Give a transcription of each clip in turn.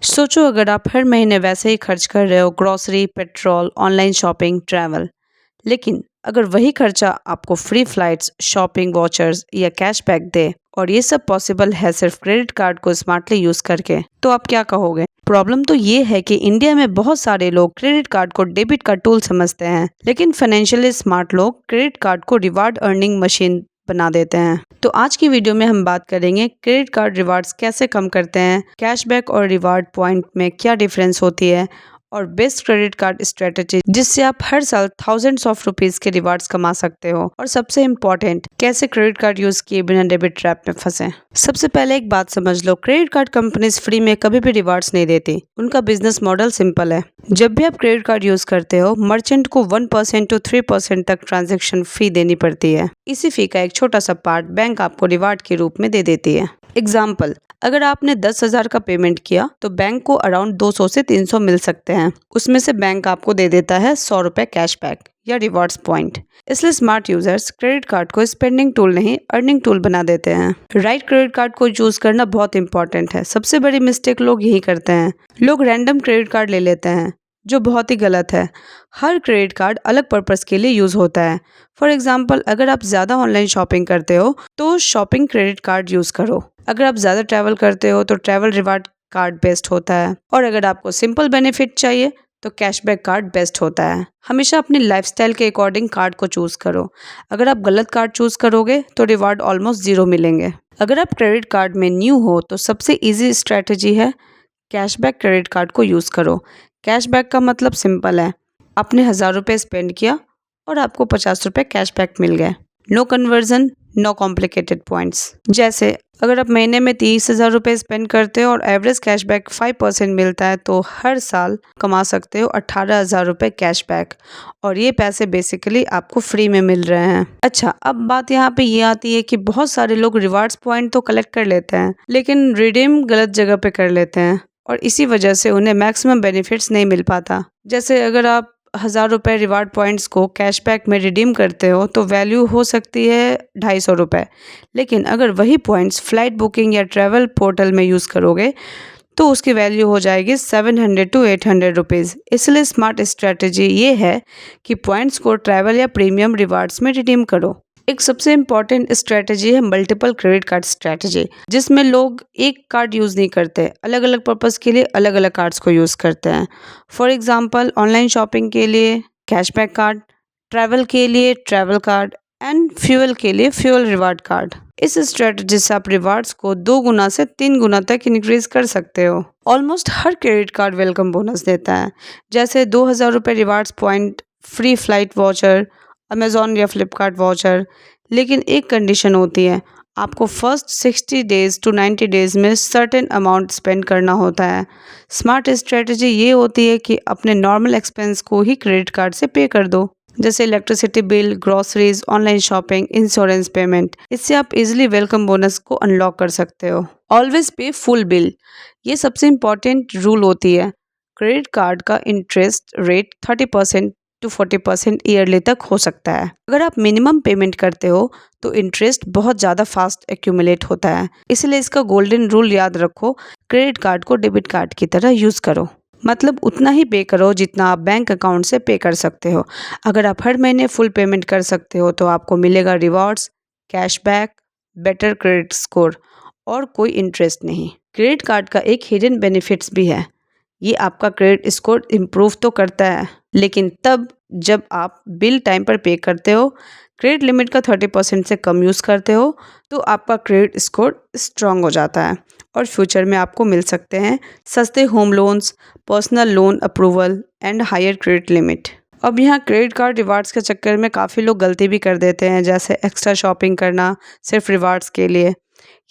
सोचो अगर आप हर महीने वैसे ही खर्च कर रहे हो grocery, petrol, online shopping, travel, लेकिन अगर वही खर्चा आपको फ्री फ्लाइट्स, शॉपिंग वाउचर्स या कैशबैक दे और ये सब पॉसिबल है सिर्फ क्रेडिट कार्ड को स्मार्टली यूज करके, तो आप क्या कहोगे? प्रॉब्लम तो ये है कि इंडिया में बहुत सारे लोग क्रेडिट कार्ड को डेबिट का टूल समझते हैं, लेकिन फाइनेंशियली स्मार्ट लोग क्रेडिट कार्ड को रिवार्ड अर्निंग मशीन बना देते हैं। तो आज की वीडियो में हम बात करेंगे क्रेडिट कार्ड रिवार्ड्स कैसे कम करते हैं, कैशबैक और रिवार्ड पॉइंट में क्या डिफरेंस होती है और बेस्ट क्रेडिट कार्ड स्ट्रेटेजी जिससे आप हर साल थाउजेंड्स ऑफ रुपीज के रिवार्ड्स कमा सकते हो, और सबसे इम्पोर्टेंट कैसे क्रेडिट कार्ड यूज किए बिना डेबिट ट्रैप में फंसे। सबसे पहले एक बात समझ लो, क्रेडिट कार्ड कंपनीज फ्री में कभी भी रिवार्ड्स नहीं देती। उनका बिजनेस मॉडल सिंपल है। जब भी आप क्रेडिट कार्ड यूज करते हो, मर्चेंट को 1% to 3% तक ट्रांजेक्शन फी देनी पड़ती है। इसी फी का एक छोटा सा पार्ट बैंक आपको रिवार्ड के रूप में दे देती है। एग्जाम्पल, अगर आपने 10,000 का पेमेंट किया तो बैंक को अराउंड 200 से 300 मिल सकते हैं। उसमें से बैंक आपको दे देता है 100 रुपए कैशबैक या रिवॉर्ड्स पॉइंट। इसलिए स्मार्ट यूजर्स क्रेडिट कार्ड को स्पेंडिंग टूल नहीं, अर्निंग टूल बना देते हैं। राइट क्रेडिट कार्ड को चूज करना बहुत इंपॉर्टेंट है। सबसे बड़ी मिस्टेक लोग यही करते हैं। लोग रैंडम क्रेडिट कार्ड ले लेते हैं, जो बहुत ही गलत है। हर क्रेडिट कार्ड अलग पर्पस के लिए यूज होता है। फॉर एग्जाम्पल, अगर आप ज्यादा ऑनलाइन शॉपिंग करते हो तो शॉपिंग क्रेडिट कार्ड यूज करो। अगर आप ज्यादा ट्रैवल करते हो तो ट्रैवल रिवार्ड कार्ड बेस्ट होता है। और अगर आपको सिंपल बेनिफिट चाहिए तो कैशबैक कार्ड बेस्ट होता है। हमेशा अपनी लाइफस्टाइल के अकॉर्डिंग कार्ड को चूज करो। अगर आप गलत कार्ड चूज करोगे तो रिवार्ड ऑलमोस्ट जीरो मिलेंगे। अगर आप क्रेडिट कार्ड में न्यू हो तो सबसे इजी स्ट्रेटेजी है कैशबैक क्रेडिट कार्ड को यूज करो। कैशबैक का मतलब सिंपल है, आपने 1,000 रुपये स्पेंड किया और आपको 50 रुपये कैशबैक मिल गए। No conversion, no complicated points. जैसे अगर आप महीने में 30,000 रुपये स्पेंड करते हो और एवरेज कैशबैक 5% मिलता है तो हर साल कमा सकते हो 18,000 रुपये कैशबैक, और ये पैसे बेसिकली आपको फ्री में मिल रहे हैं। अच्छा, अब बात यहाँ पे ये आती है कि बहुत सारे लोग रिवार्ड्स पॉइंट तो कलेक्ट कर लेते हैं, लेकिन रिडीम गलत जगह पे कर लेते हैं और इसी वजह से उन्हें मैक्सिमम बेनिफिट्स नहीं मिल पाता। जैसे अगर आप 1,000 रुपये रिवार्ड पॉइंट्स को कैशबैक में रिडीम करते हो तो वैल्यू हो सकती है 250 रुपये, लेकिन अगर वही पॉइंट्स फ्लाइट बुकिंग या ट्रैवल पोर्टल में यूज़ करोगे तो उसकी वैल्यू हो जाएगी 700 to 800 रुपीज़। इसलिए स्मार्ट स्ट्रेटेजी ये है कि पॉइंट्स को ट्रैवल या प्रीमियम रिवार्ड्स में रिडीम करो। एक सबसे इम्पॉर्टेंट स्ट्रेटेजी है मल्टीपल क्रेडिट कार्ड स्ट्रेटेजी, जिसमें लोग एक कार्ड यूज़ नहीं करते, अलग अलग पर्पज़ के लिए अलग अलग कार्ड्स को यूज़ करते हैं। फॉर एग्जांपल, ऑनलाइन शॉपिंग के लिए कैशबैक कार्ड, ट्रैवल के लिए ट्रैवल कार्ड एंड फ्यूल के लिए फ्यूल रिवार्ड कार्ड। इस स्ट्रेटजी से आप रिवार्ड्स को 2 गुना से 3 गुना तक इंक्रीज कर सकते हो। ऑलमोस्ट हर क्रेडिट कार्ड वेलकम बोनस देता है, जैसे 2,000 रुपये rewards point, free flight voucher, Amazon या फ्लिपकार्ट वाउचर। लेकिन एक कंडीशन होती है, आपको फर्स्ट 60 डेज टू 90 डेज में सर्टेन अमाउंट स्पेंड करना होता है। स्मार्ट स्ट्रेटजी ये होती है कि अपने नॉर्मल एक्सपेंस को ही क्रेडिट कार्ड से पे कर दो, जैसे electricity bill, groceries, online shopping, insurance payment. इससे आप इजीली वेलकम बोनस को अनलॉक कर सकते हो। ऑलवेज पे फुल बिल, ये सबसे इम्पॉर्टेंट रूल होती है। क्रेडिट कार्ड का इंटरेस्ट रेट 30% to 40% ईयरली तक हो सकता है। अगर आप मिनिमम पेमेंट करते हो तो इंटरेस्ट बहुत ज़्यादा फास्ट एक्यूमुलेट होता है। इसलिए इसका गोल्डन रूल याद रखो, क्रेडिट कार्ड को डेबिट कार्ड की तरह यूज़ करो। मतलब उतना ही पे करो जितना आप बैंक अकाउंट से पे कर सकते हो। अगर आप हर महीने फुल पेमेंट कर सकते हो तो आपको मिलेगा rewards, cashback, better credit score और कोई इंटरेस्ट नहीं। क्रेडिट कार्ड का एक हिडन बेनिफिट्स भी है, ये आपका क्रेडिट स्कोर इम्प्रूव तो करता है, लेकिन तब जब आप बिल टाइम पर पे करते हो, क्रेडिट लिमिट का 30% से कम यूज़ करते हो तो आपका क्रेडिट स्कोर स्ट्रांग हो जाता है और फ्यूचर में आपको मिल सकते हैं सस्ते home loans, personal loan approval and higher credit limit. अब यहाँ क्रेडिट कार्ड रिवार्ड्स के चक्कर में काफ़ी लोग गलती भी कर देते हैं, जैसे एक्स्ट्रा शॉपिंग करना सिर्फ रिवार्ड्स के लिए।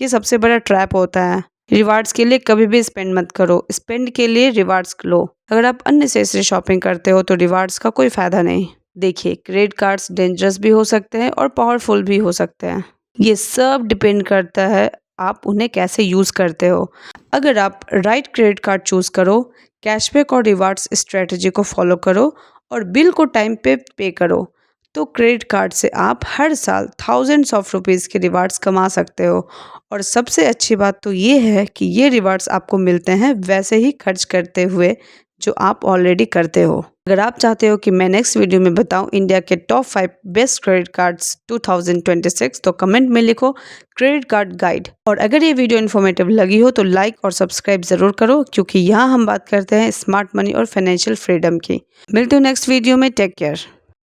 ये सबसे बड़ा ट्रैप होता है। रिवार्ड्स के लिए कभी भी स्पेंड मत करो, स्पेंड के लिए रिवार्ड्स लो। अगर आप अननेसेसरी शॉपिंग करते हो तो रिवार्ड्स का कोई फ़ायदा नहीं। देखिए, क्रेडिट कार्ड्स डेंजरस भी हो सकते हैं और पावरफुल भी हो सकते हैं। ये सब डिपेंड करता है आप उन्हें कैसे यूज़ करते हो। अगर आप राइट क्रेडिट कार्ड चूज़ करो, कैशबैक और रिवार्ड्स स्ट्रेटजी को फॉलो करो और बिल को टाइम पे करो, तो क्रेडिट कार्ड से आप हर साल थाउजेंड्स ऑफ रुपीज़ के रिवार्ड्स कमा सकते हो और सबसे अच्छी बात तो ये है कि ये रिवार्ड्स आपको मिलते हैं वैसे ही खर्च करते हुए जो आप ऑलरेडी करते हो। अगर आप चाहते हो कि मैं नेक्स्ट वीडियो में बताऊं इंडिया के टॉप 5 बेस्ट क्रेडिट कार्ड्स 2026 तो कमेंट में लिखो क्रेडिट कार्ड गाइड। और अगर ये वीडियो इन्फॉर्मेटिव लगी हो तो लाइक और सब्सक्राइब जरूर करो, क्योंकि यहाँ हम बात करते हैं स्मार्ट मनी और फाइनेंशियल फ्रीडम की। मिलते हो नेक्स्ट वीडियो में, टेक केयर।